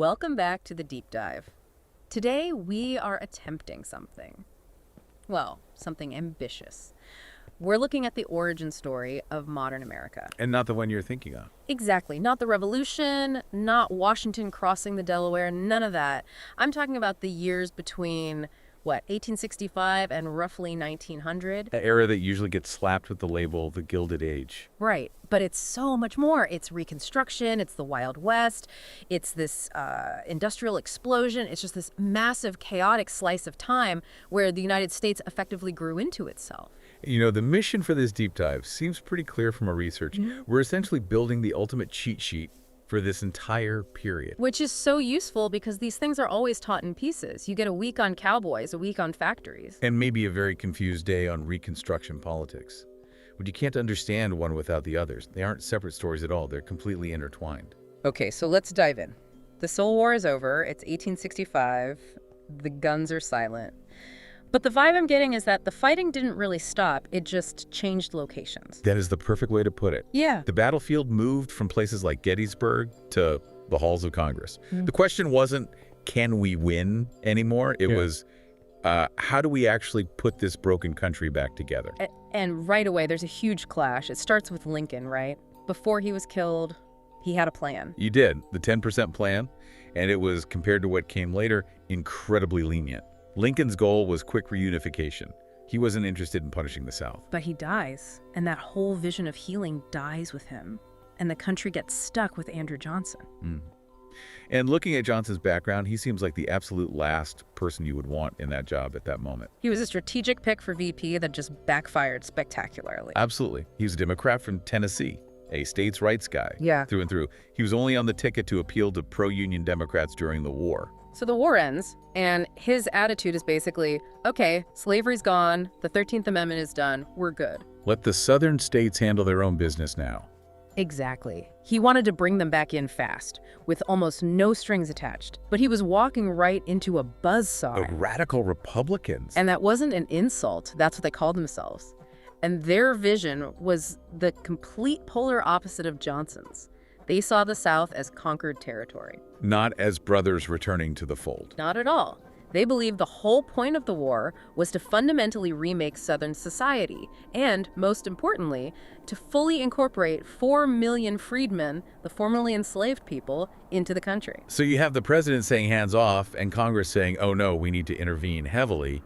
Welcome back to the deep dive. Today we are attempting something. Well, something ambitious. We're looking at the origin story of modern America. And not the one you're thinking of. Exactly. Not the Revolution, not Washington crossing the Delaware, none of that. I'm talking about the years between, 1865 and roughly 1900. An era that usually gets slapped with the label the Gilded Age. Right. But it's so much more. It's Reconstruction. It's the Wild West. It's this industrial explosion. It's just this massive, chaotic slice of time where the United States effectively grew into itself. You know, the mission for this deep dive seems pretty clear from our research. We're essentially building the ultimate cheat sheet for this entire period. Which is so useful because these things are always taught in pieces. You get a week on cowboys, a week on factories. And maybe a very confused day on Reconstruction politics. But you can't understand one without the others. They aren't separate stories at all. They're completely intertwined. Okay, so let's dive in. The Civil War is over. It's 1865. The guns are silent. But the vibe I'm getting is that the fighting didn't really stop. It just changed locations. That is the perfect way to put it. Yeah. The battlefield moved from places like Gettysburg to the halls of Congress. The question wasn't, can we win anymore? It was, how do we actually put this broken country back together? And right away, there's a huge clash. It starts with Lincoln, right? Before he was killed, he had a plan. You did, the 10% plan, and it was, compared to what came later, incredibly lenient. Lincoln's goal was quick reunification. He wasn't interested in punishing the South. But he dies, and that whole vision of healing dies with him. And the country gets stuck with Andrew Johnson. And looking at Johnson's background, he seems like the absolute last person you would want in that job at that moment. He was a strategic pick for VP that just backfired spectacularly. Absolutely. He was a Democrat from Tennessee, a states' rights guy. Yeah. Through and through. He was only on the ticket to appeal to pro-union Democrats during the war. So the war ends, and his attitude is basically, okay, slavery's gone, the 13th Amendment is done, we're good. Let the southern states handle their own business now. Exactly. He wanted to bring them back in fast, with almost no strings attached. But he was walking right into a buzzsaw. The radical Republicans. And that wasn't an insult. That's what they called themselves. And their vision was the complete polar opposite of Johnson's. They saw the South as conquered territory. Not as brothers returning to the fold. Not at all. They believed the whole point of the war was to fundamentally remake Southern society and, most importantly, to fully incorporate 4 million freedmen, the formerly enslaved people, into the country. So you have the president saying hands off and Congress saying, oh no, we need to intervene heavily.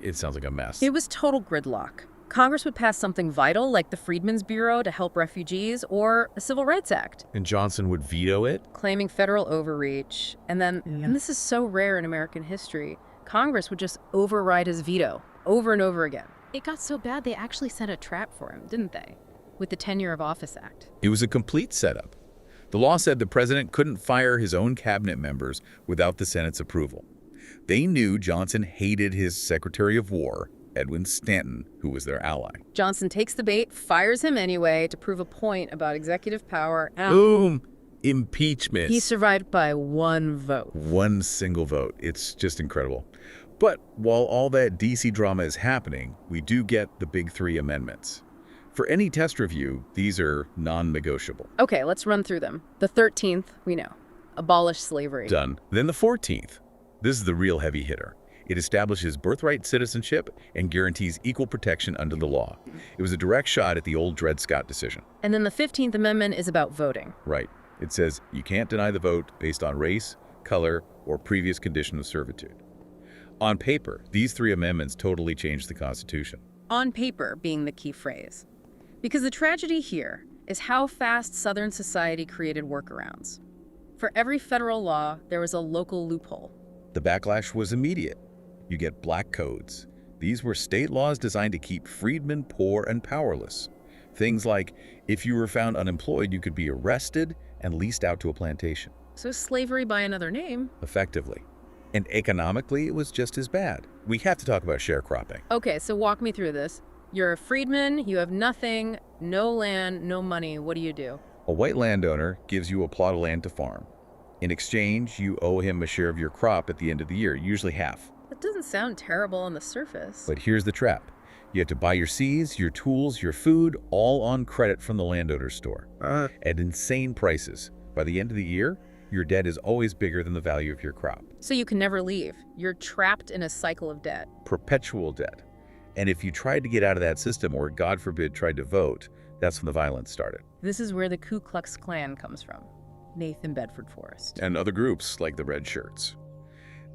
It sounds like a mess. It was total gridlock. Congress would pass something vital like the Freedmen's Bureau to help refugees or a Civil Rights Act. And Johnson would veto it? Claiming federal overreach. And then, and this is so rare in American history, Congress would just override his veto over and over again. It got so bad they actually set a trap for him, didn't they? With the Tenure of Office Act. It was a complete setup. The law said the president couldn't fire his own cabinet members without the Senate's approval. They knew Johnson hated his Secretary of War, Edwin Stanton, who was their ally. Johnson takes the bait, fires him anyway to prove a point about executive power. Boom! Impeachment. He survived by one vote. One single vote. It's just incredible. But while all that DC drama is happening, we do get the big 3 amendments. For any test review, these are non-negotiable. Okay, let's run through them. The 13th, we know. Abolish slavery. Done. Then the 14th. This is the real heavy hitter. It establishes birthright citizenship and guarantees equal protection under the law. It was a direct shot at the old Dred Scott decision. And then the 15th Amendment is about voting. Right. It says you can't deny the vote based on race, color, or previous condition of servitude. On paper, these 3 amendments totally changed the Constitution. On paper being the key phrase. Because the tragedy here is how fast Southern society created workarounds. For every federal law, there was a local loophole. The backlash was immediate. You get black codes. These were state laws designed to keep freedmen poor and powerless. Things like, if you were found unemployed, you could be arrested and leased out to a plantation. So slavery by another name. Effectively. And economically, it was just as bad. We have to talk about sharecropping. Okay, so walk me through this. You're a freedman, you have nothing, no land, no money. What do? A white landowner gives you a plot of land to farm. In exchange, you owe him a share of your crop at the end of the year, usually half. That doesn't sound terrible on the surface. But here's the trap. You have to buy your seeds, your tools, your food, all on credit from the landowner's store. At insane prices. By the end of the year, Your debt is always bigger than the value of your crop. So you can never leave. You're trapped in a cycle of debt. Perpetual debt. And if you tried to get out of that system or, God forbid, tried to vote, that's when the violence started. This is where the Ku Klux Klan comes from. Nathan Bedford Forrest. And other groups like the Red Shirts.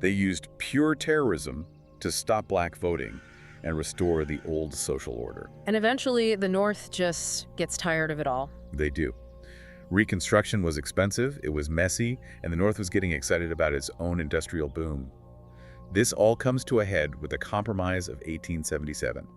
They used pure terrorism to stop black voting and restore the old social order. And eventually, the North just gets tired of it all. They do. Reconstruction was expensive, it was messy, and the North was getting excited about its own industrial boom. This all comes to a head with the Compromise of 1877,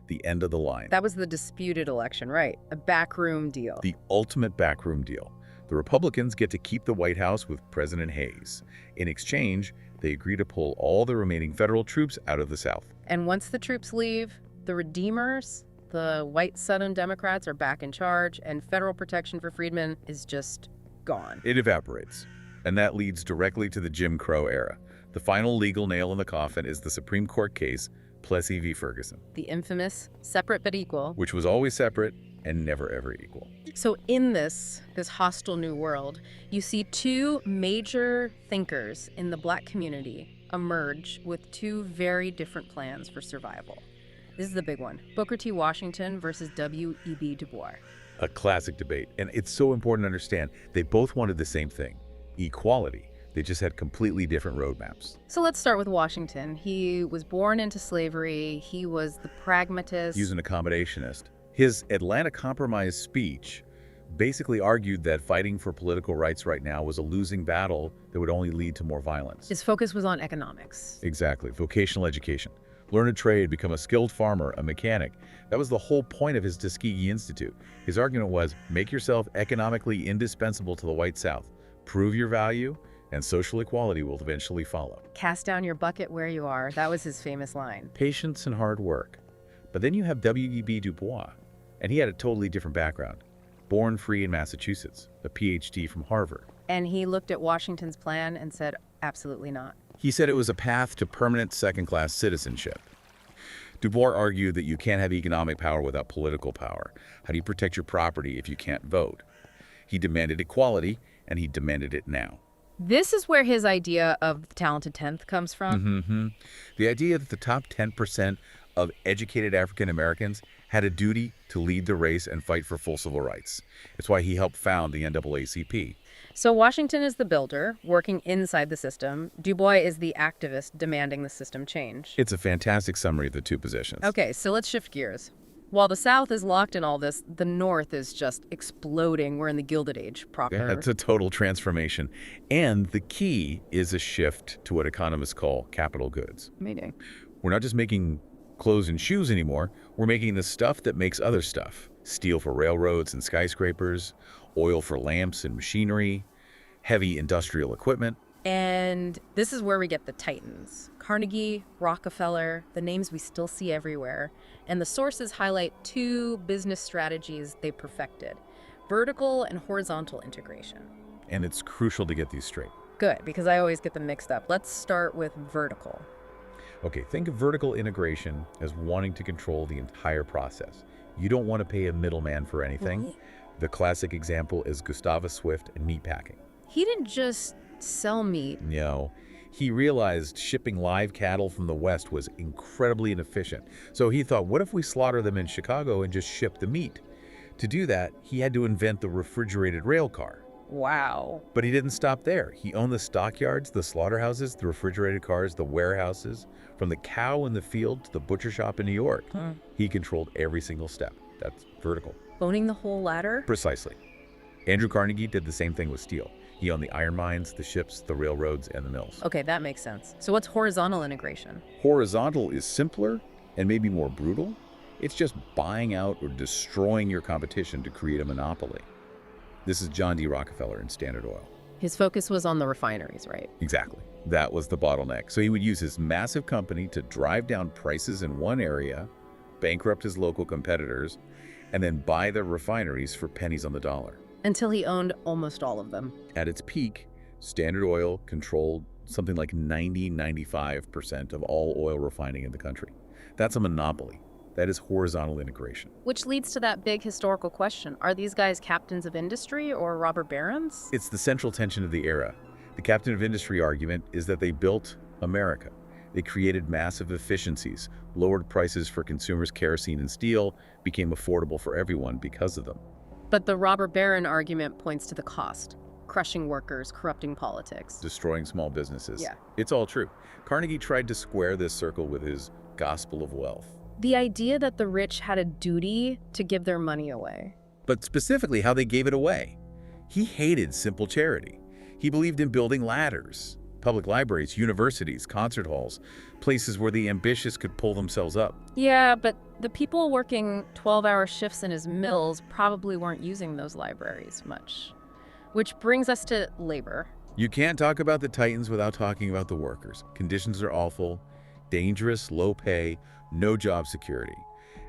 the end of the line. That was the disputed election, right? A backroom deal. The ultimate backroom deal. The Republicans get to keep the White House with President Hayes. In exchange, they agree to pull all the remaining federal troops out of the South. And once the troops leave, the Redeemers, the white Southern Democrats, are back in charge, and federal protection for freedmen is just gone. It evaporates. And that leads directly to the Jim Crow era. The final legal nail in the coffin is the Supreme Court case, Plessy v. Ferguson. The infamous separate but equal. Which was always separate and never ever equal. So in this hostile new world, you see two major thinkers in the black community emerge with two very different plans for survival. This is the big one. Booker T. Washington versus W.E.B. Du Bois. A classic debate. And it's so important to understand, they both wanted the same thing, equality. They just had completely different roadmaps. So let's start with Washington. He was born into slavery. He was the pragmatist. He was an accommodationist. His Atlanta Compromise speech basically argued that fighting for political rights right now was a losing battle that would only lead to more violence. His focus was on economics. Exactly. Vocational education. Learn a trade, become a skilled farmer, a mechanic. That was the whole point of his Tuskegee Institute. His argument was, make yourself economically indispensable to the white South. Prove your value, and social equality will eventually follow. Cast down your bucket where you are. That was his famous line. Patience and hard work. But then you have W.E.B. Du Bois, and he had a totally different background. Born free in Massachusetts, a PhD from Harvard. And he looked at Washington's plan and said, absolutely not. He said it was a path to permanent second-class citizenship. Du Bois argued that you can't have economic power without political power. How do you protect your property if you can't vote? He demanded equality, and he demanded it now. This is where his idea of the talented 10th comes from. The idea that the top 10% of educated African Americans had a duty to lead the race and fight for full civil rights. It's why he helped found the NAACP. So Washington is the builder, working inside the system. Du Bois is the activist, demanding the system change. It's a fantastic summary of the two positions. Okay, so let's shift gears. While the South is locked in all this, the North is just exploding. We're in the Gilded Age proper. Yeah, it's a total transformation. And the key is a shift to what economists call capital goods. Meaning? We're not just making clothes and shoes anymore. We're making the stuff that makes other stuff. Steel for railroads and skyscrapers, oil for lamps and machinery, heavy industrial equipment. And this is where we get the titans. Carnegie, Rockefeller, the names we still see everywhere. And the sources highlight two business strategies they perfected: vertical and horizontal integration. And it's crucial to get these straight. Good, because I always get them mixed up. Let's start with vertical. Okay, think of vertical integration as wanting to control the entire process. You don't want to pay a middleman for anything. The classic example is Gustavus Swift and meatpacking. He didn't just sell meat. No, he realized shipping live cattle from the West was incredibly inefficient. So he thought, what if we slaughter them in Chicago and just ship the meat? To do that, he had to invent the refrigerated rail car. Wow. But he didn't stop there. He owned the stockyards, the slaughterhouses, the refrigerated cars, the warehouses, from the cow in the field to the butcher shop in New York. He controlled every single step. That's vertical. Owning the whole ladder? Precisely. Andrew Carnegie did the same thing with steel. He owned the iron mines, the ships, the railroads, and the mills. Okay, that makes sense. So what's horizontal integration? Horizontal is simpler and maybe more brutal. It's just buying out or destroying your competition to create a monopoly. This is John D. Rockefeller and Standard Oil. His focus was on the refineries, right? Exactly. That was the bottleneck. So he would use his massive company to drive down prices in one area, bankrupt his local competitors, and then buy their refineries for pennies on the dollar. Until he owned almost all of them. At its peak, Standard Oil controlled something like 95% of all oil refining in the country. That's a monopoly. That is horizontal integration. Which leads to that big historical question. Are these guys captains of industry or robber barons? It's the central tension of the era. The captain of industry argument is that they built America. They created massive efficiencies, lowered prices for consumers' kerosene and steel, became affordable for everyone because of them. But the robber baron argument points to the cost. Crushing workers, corrupting politics. Destroying small businesses. Yeah. It's all true. Carnegie tried to square this circle with his gospel of wealth. The idea that the rich had a duty to give their money away. But specifically how they gave it away. He hated simple charity. He believed in building ladders, public libraries, universities, concert halls, places where the ambitious could pull themselves up. Yeah, but the people working 12-hour shifts in his mills probably weren't using those libraries much. Which brings us to labor. You can't talk about the titans without talking about the workers. Conditions are awful, dangerous, low pay, no job security.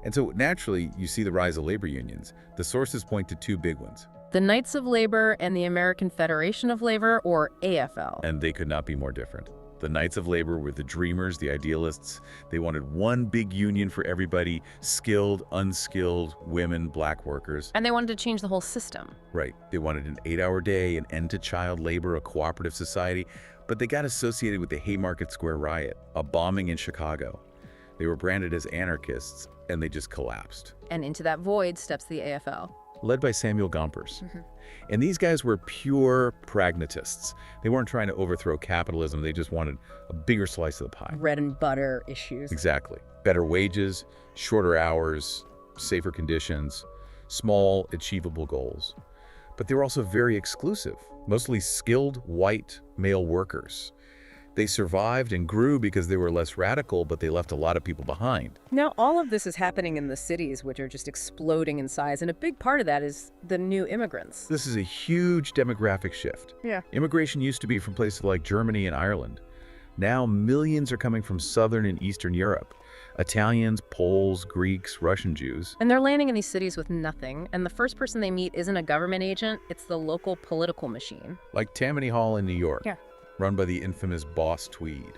And so naturally, you see the rise of labor unions. The sources point to two big ones. The Knights of Labor and the American Federation of Labor, or AFL. And they could not be more different. The Knights of Labor were the dreamers, the idealists. They wanted one big union for everybody, skilled, unskilled, women, black workers. And they wanted to change the whole system. Right. They wanted an 8-hour day, an end to child labor, a cooperative society. But they got associated with the Haymarket Square riot, a bombing in Chicago. They were branded as anarchists, and they just collapsed. And into that void steps the AFL. Led by Samuel Gompers. And these guys were pure pragmatists. They weren't trying to overthrow capitalism. They just wanted a bigger slice of the pie. Bread and butter issues. Exactly. Better wages, shorter hours, safer conditions, small, achievable goals. But they were also very exclusive, mostly skilled white male workers. They survived and grew because they were less radical, but they left a lot of people behind. Now, all of this is happening in the cities, which are just exploding in size, and a big part of that is the new immigrants. This is a huge demographic shift. Yeah. Immigration used to be from places like Germany and Ireland. Now millions are coming from Southern and Eastern Europe. Italians, Poles, Greeks, Russian Jews. And they're landing in these cities with nothing, and the first person they meet isn't a government agent, it's the local political machine. Like Tammany Hall in New York. Yeah. Run by the infamous Boss Tweed.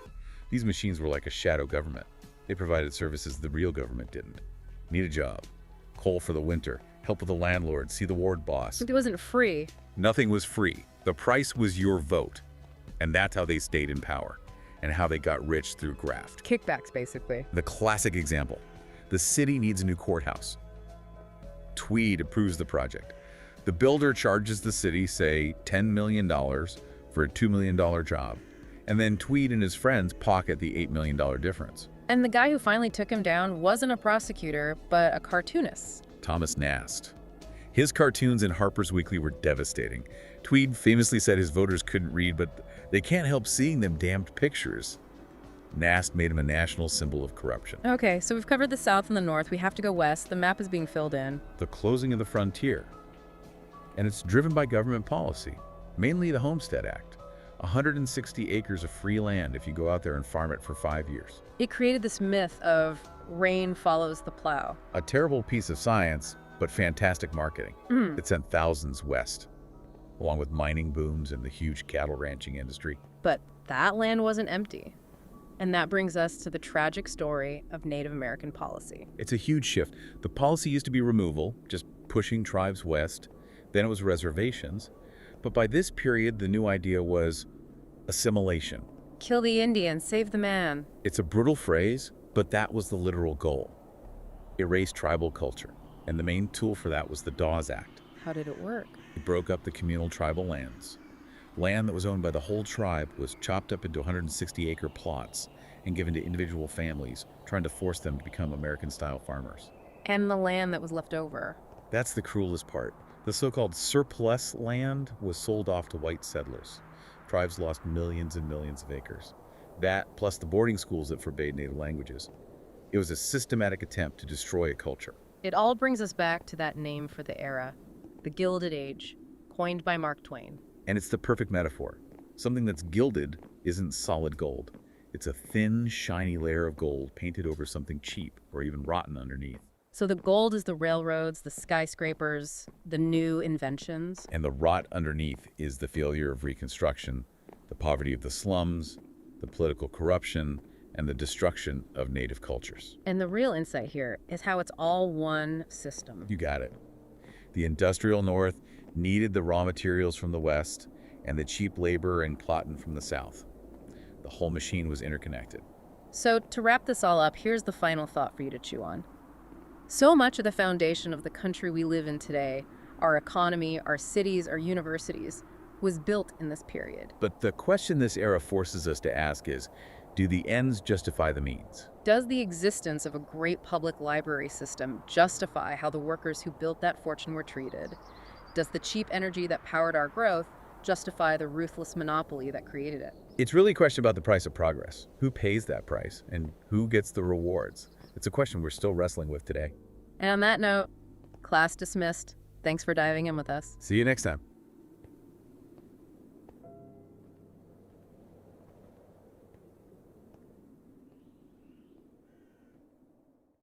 These machines were like a shadow government. They provided services the real government didn't. Need a job, coal for the winter, help with the landlord, see the ward boss. It wasn't free. Nothing was free. The price was your vote. And that's how they stayed in power and how they got rich through graft. Kickbacks, basically. The classic example. The city needs a new courthouse. Tweed approves the project. The builder charges the city, say, $10 million for a $2 million job. And then Tweed and his friends pocket the $8 million difference. And the guy who finally took him down wasn't a prosecutor, but a cartoonist. Thomas Nast. His cartoons in Harper's Weekly were devastating. Tweed famously said his voters couldn't read, but they can't help seeing them damned pictures. Nast made him a national symbol of corruption. Okay, so we've covered the South and the North. We have to go west. The map is being filled in. The closing of the frontier. And it's driven by government policy, mainly the Homestead Act. 160 acres of free land if you go out there and farm it for 5 years. It created this myth of rain follows the plow. A terrible piece of science, but fantastic marketing. It sent thousands west, along with mining booms and the huge cattle ranching industry. But that land wasn't empty. And that brings us to the tragic story of Native American policy. It's a huge shift. The policy used to be removal, just pushing tribes west. Then it was reservations. But by this period, the new idea was assimilation. Kill the Indian, save the man. It's a brutal phrase, but that was the literal goal. Erase tribal culture. And the main tool for that was the Dawes Act. How did it work? It broke up the communal tribal lands. Land that was owned by the whole tribe was chopped up into 160-acre plots and given to individual families, trying to force them to become American-style farmers. And the land that was left over. That's the cruelest part. The so-called surplus land was sold off to white settlers. Tribes lost millions and millions of acres. That, plus the boarding schools that forbade native languages. It was a systematic attempt to destroy a culture. It all brings us back to that name for the era, the Gilded Age, coined by Mark Twain. And it's the perfect metaphor. Something that's gilded isn't solid gold. It's a thin, shiny layer of gold painted over something cheap or even rotten underneath. So the gold is the railroads, the skyscrapers, the new inventions. And the rot underneath is the failure of Reconstruction, the poverty of the slums, the political corruption, and the destruction of native cultures. And the real insight here is how it's all one system. You got it. The industrial North needed the raw materials from the West and the cheap labor and cotton from the South. The whole machine was interconnected. So to wrap this all up, here's the final thought for you to chew on. So much of the foundation of the country we live in today, our economy, our cities, our universities, was built in this period. But the question this era forces us to ask is, do the ends justify the means? Does the existence of a great public library system justify how the workers who built that fortune were treated? Does the cheap energy that powered our growth justify the ruthless monopoly that created it? It's really a question about the price of progress. Who pays that price and who gets the rewards? It's a question we're still wrestling with today. And on that note, class dismissed. Thanks for diving in with us. See you next time.